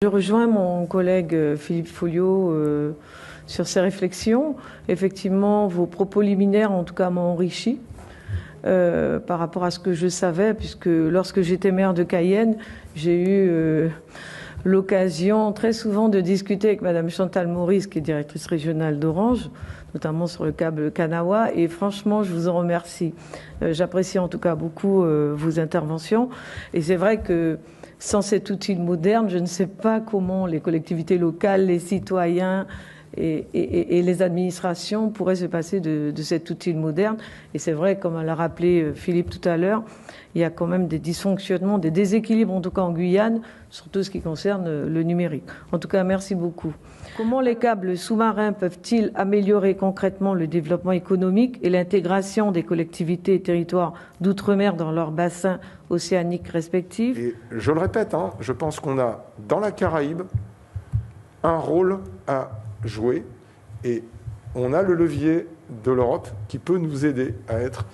Je rejoins mon collègue Philippe Folliot sur ces réflexions. Effectivement, vos propos liminaires, en tout cas, m'ont enrichi par rapport à ce que je savais, puisque lorsque j'étais maire de Cayenne, j'ai eu l'occasion très souvent de discuter avec Madame Chantal Maurice, qui est directrice régionale d'Orange, notamment sur le câble Kanawha, et franchement, je vous en remercie. J'apprécie en tout cas beaucoup vos interventions, et c'est vrai que sans cet outil moderne, je ne sais pas comment les collectivités locales, les citoyens et les administrations pourraient se passer de cet outil moderne. Et c'est vrai, comme l'a rappelé Philippe tout à l'heure, il y a quand même des dysfonctionnements, des déséquilibres, en tout cas en Guyane, surtout ce qui concerne le numérique. En tout cas, merci beaucoup. Comment les câbles sous-marins peuvent-ils améliorer concrètement le développement économique et l'intégration des collectivités et territoires d'outre-mer dans leurs bassins océaniques respectifs? Et je le répète, je pense qu'on a dans la Caraïbe un rôle à jouer et on a le levier de l'Europe qui peut nous aider à être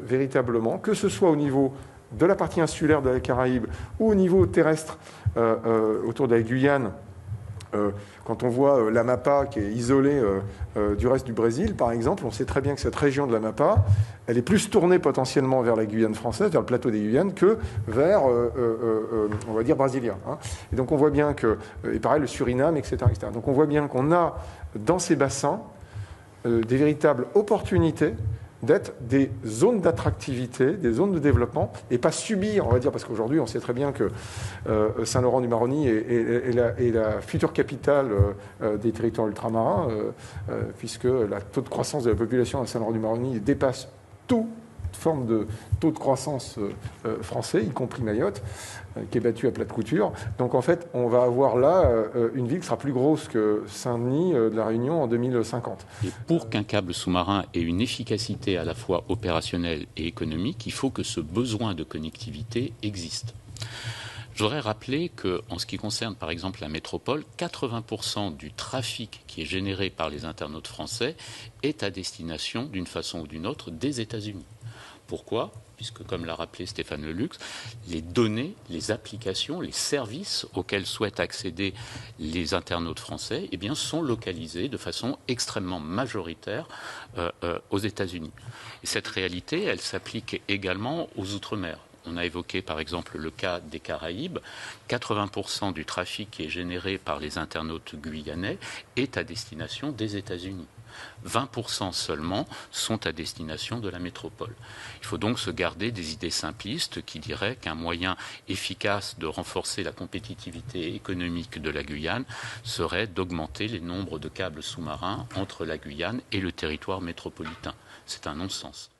véritablement, que ce soit au niveau de la partie insulaire de la Caraïbe ou au niveau terrestre autour de la Guyane. Quand on voit l'Amapá qui est isolée du reste du Brésil, par exemple, on sait très bien que cette région de l'Amapá, elle est plus tournée potentiellement vers la Guyane française, vers le plateau des Guyanes, que vers, on va dire, Brasilia. Et donc on voit bien que, et pareil, le Suriname, etc., etc. Donc on voit bien qu'on a dans ces bassins des véritables opportunités d'être des zones d'attractivité, des zones de développement, et pas subir, on va dire, parce qu'aujourd'hui, on sait très bien que Saint-Laurent-du-Maroni est la future capitale des territoires ultramarins, puisque le taux de croissance de la population à Saint-Laurent-du-Maroni dépasse toute forme de taux de croissance français, y compris Mayotte, qui est battu à plat de couture. Donc en fait, on va avoir là une ville qui sera plus grosse que Saint-Denis de la Réunion en 2050. Et pour qu'un câble sous-marin ait une efficacité à la fois opérationnelle et économique, il faut que ce besoin de connectivité existe. Je voudrais rappeler qu'en ce qui concerne par exemple la métropole, 80% du trafic qui est généré par les internautes français est à destination, d'une façon ou d'une autre, des États-Unis. Pourquoi ? Puisque, comme l'a rappelé Stéphane Lelux, les données, les applications, les services auxquels souhaitent accéder les internautes français sont localisés de façon extrêmement majoritaire aux États-Unis. Et cette réalité, elle s'applique également aux Outre-mer. On a évoqué par exemple le cas des Caraïbes. 80% du trafic qui est généré par les internautes guyanais est à destination des États-Unis. 20% seulement sont à destination de la métropole. Il faut donc se garder des idées simplistes qui diraient qu'un moyen efficace de renforcer la compétitivité économique de la Guyane serait d'augmenter les nombres de câbles sous-marins entre la Guyane et le territoire métropolitain. C'est un non-sens.